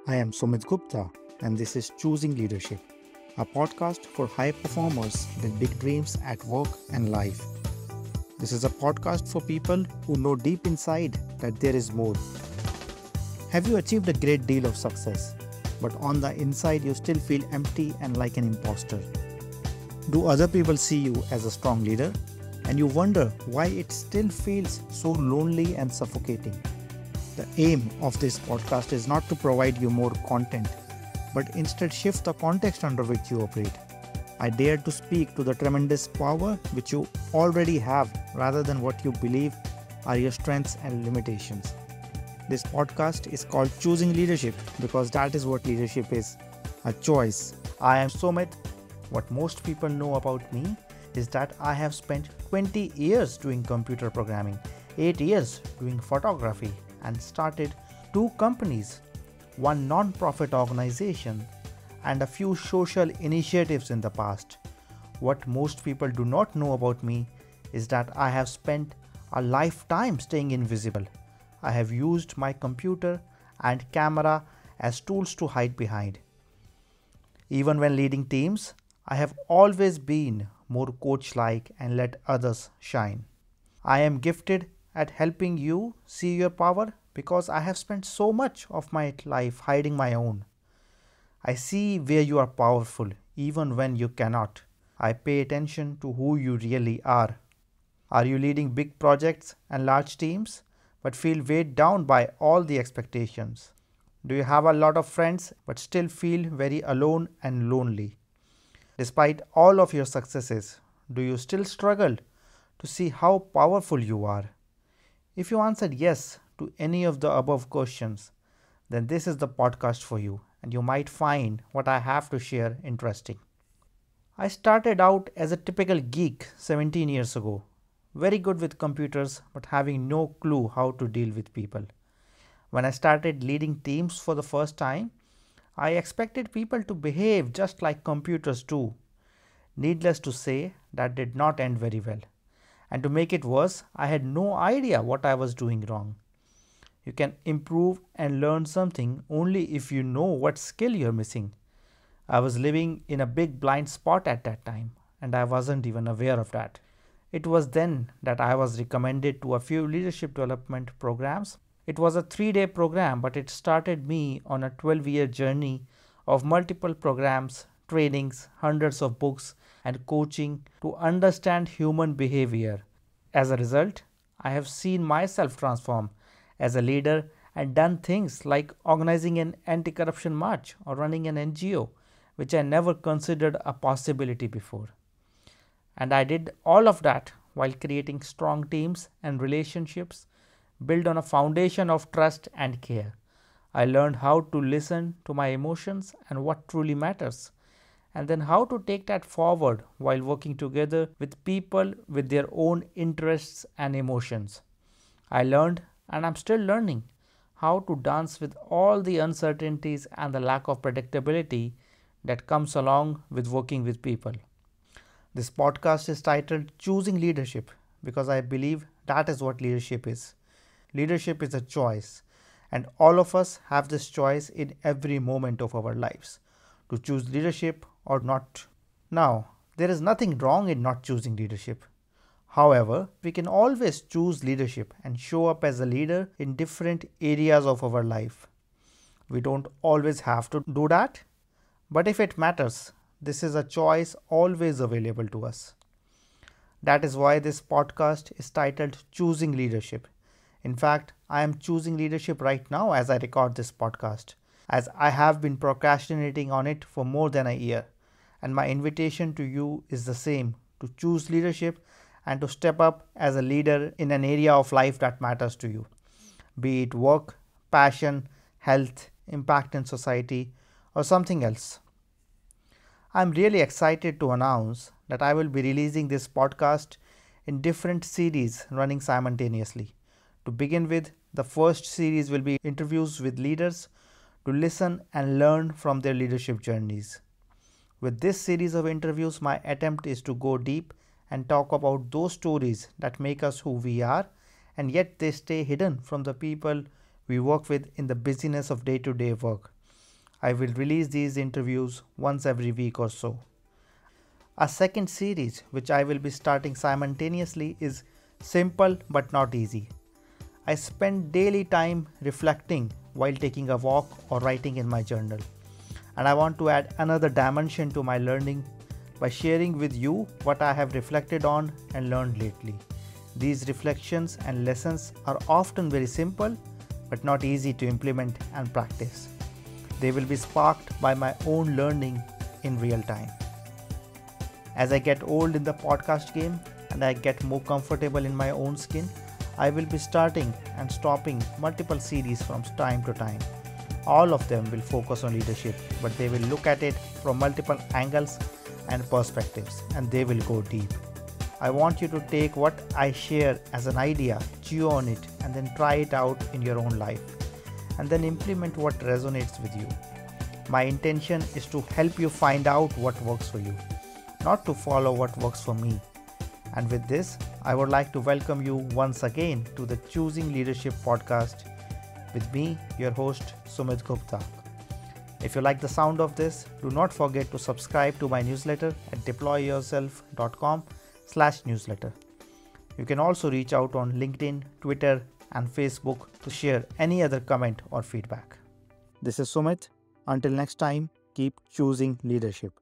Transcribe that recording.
I am Sumit Gupta, and this is Choosing Leadership, a podcast for high performers with big dreams at work and life. This is a podcast for people who know deep inside that there is more. Have you achieved a great deal of success, but on the inside you still feel empty and like an imposter? Do other people see you as a strong leader, and you wonder why it still feels so lonely and suffocating? The aim of this podcast is not to provide you more content, but instead shift the context under which you operate. I dare to speak to the tremendous power which you already have rather than what you believe are your strengths and limitations. This podcast is called Choosing Leadership because that is what leadership is, a choice. I am Sumit. What most people know about me is that I have spent 20 years doing computer programming, 8 years doing photography, and started 2 companies, one non-profit organization, and a few social initiatives in the past. What most people do not know about me is that I have spent a lifetime staying invisible. I have used my computer and camera as tools to hide behind. Even when leading teams, I have always been more coach-like and let others shine. I am gifted at helping you see your power because I have spent so much of my life hiding my own. I see where you are powerful even when you cannot. I pay attention to who you really are. Are you leading big projects and large teams but feel weighed down by all the expectations? Do you have a lot of friends but still feel very alone and lonely? Despite all of your successes, do you still struggle to see how powerful you are? If you answered yes to any of the above questions, then this is the podcast for you, and you might find what I have to share interesting. I started out as a typical geek 17 years ago, very good with computers but having no clue how to deal with people. When I started leading teams for the first time, I expected people to behave just like computers do. Needless to say, that did not end very well. And to make it worse, I had no idea what I was doing wrong. You can improve and learn something only if you know what skill you're missing. I was living in a big blind spot at that time, and I wasn't even aware of that. It was then that I was recommended to a few leadership development programs. It was a 3-day program, but it started me on a 12-year journey of multiple programs, trainings, hundreds of books, and coaching to understand human behavior. As a result, I have seen myself transform as a leader and done things like organizing an anti-corruption march or running an NGO, which I never considered a possibility before. And I did all of that while creating strong teams and relationships built on a foundation of trust and care. I learned how to listen to my emotions and what truly matters, and then how to take that forward while working together with people with their own interests and emotions. I learned, and I'm still learning, how to dance with all the uncertainties and the lack of predictability that comes along with working with people. This podcast is titled Choosing Leadership because I believe that is what leadership is. Leadership is a choice, and all of us have this choice in every moment of our lives to choose leadership or not. Now, there is nothing wrong in not choosing leadership. However, we can always choose leadership and show up as a leader in different areas of our life. We don't always have to do that, but if it matters, this is a choice always available to us. That is why this podcast is titled Choosing Leadership. In fact, I am choosing leadership right now as I record this podcast, as I have been procrastinating on it for more than a year. And my invitation to you is the same, to choose leadership and to step up as a leader in an area of life that matters to you, be it work, passion, health, impact in society, or something else. I'm really excited to announce that I will be releasing this podcast in different series running simultaneously. To begin with, the first series will be interviews with leaders to listen and learn from their leadership journeys. With this series of interviews, my attempt is to go deep and talk about those stories that make us who we are, and yet they stay hidden from the people we work with in the busyness of day-to-day work. I will release these interviews once every week or so. A second series, which I will be starting simultaneously, is Simple but Not Easy. I spend daily time reflecting while taking a walk or writing in my journal. And I want to add another dimension to my learning by sharing with you what I have reflected on and learned lately. These reflections and lessons are often very simple but not easy to implement and practice. They will be sparked by my own learning in real time. As I get old in the podcast game and I get more comfortable in my own skin, I will be starting and stopping multiple series from time to time. All of them will focus on leadership, but they will look at it from multiple angles and perspectives, and they will go deep. I want you to take what I share as an idea, chew on it, and then try it out in your own life, and then implement what resonates with you. My intention is to help you find out what works for you, not to follow what works for me. And with this, I would like to welcome you once again to the Choosing Leadership podcast with me, your host, Sumit Gupta. If you like the sound of this, do not forget to subscribe to my newsletter at deployyourself.com/newsletter. You can also reach out on LinkedIn, Twitter, and Facebook to share any other comment or feedback. This is Sumit. Until next time, keep choosing leadership.